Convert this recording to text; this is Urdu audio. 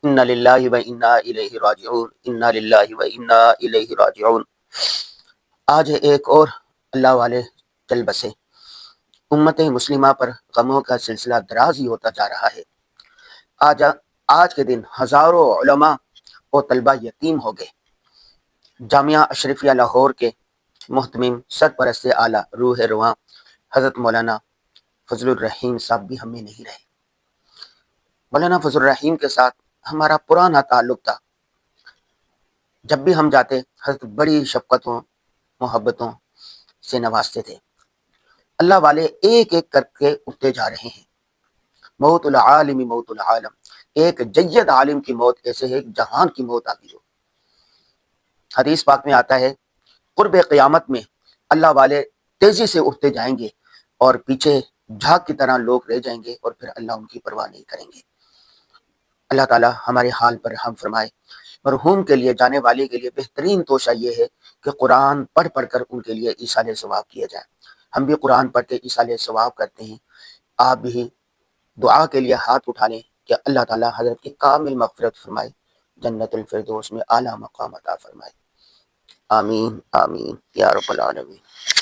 انا للہ و انا الیہ راجعون، انا للہ و انا الیہ راجعون۔ آج ایک اور اللہ والے چل بسے، امت مسلمہ پر غموں کا سلسلہ دراز ہی ہوتا جا رہا ہے۔ آج کے دن ہزاروں علماء اور طلبہ یتیم ہو گئے۔ جامعہ اشرفیہ لاہور کے محتمم سرپرست اعلیٰ روح رواں حضرت مولانا فضل الرحیم صاحب بھی ہمیں نہیں رہے۔ مولانا فضل الرحیم کے ساتھ ہمارا پرانا تعلق تھا۔ جب بھی ہم جاتے حضرت بڑی شفقتوں محبتوں سے نوازتے تھے۔ اللہ والے ایک ایک کر کے اٹھتے جا رہے ہیں۔ موت العالم موت العالم، ایک جید عالم کی موت ایسے ہے جہان کی موت آ گئی ہو۔ حدیث پاک میں آتا ہے قرب قیامت میں اللہ والے تیزی سے اٹھتے جائیں گے اور پیچھے جھاگ کی طرح لوگ رہ جائیں گے اور پھر اللہ ان کی پرواہ نہیں کریں گے۔ اللہ تعالی ہمارے حال پر رحم فرمائے۔ مرحوم کے لیے، جانے والے کے لیے بہترین توشہ یہ ہے کہ قرآن پڑھ پڑھ کر ان کے لیے ایصال ثواب کیا جائے۔ ہم بھی قرآن پڑھ کے ایصال ثواب کرتے ہیں۔ آپ بھی دعا کے لیے ہاتھ اٹھا لیں کہ اللہ تعالی حضرت کی کامل مغفرت فرمائے، جنت الفردوس میں اعلیٰ مقام عطا فرمائے۔ آمین آمین یا رب العالمین۔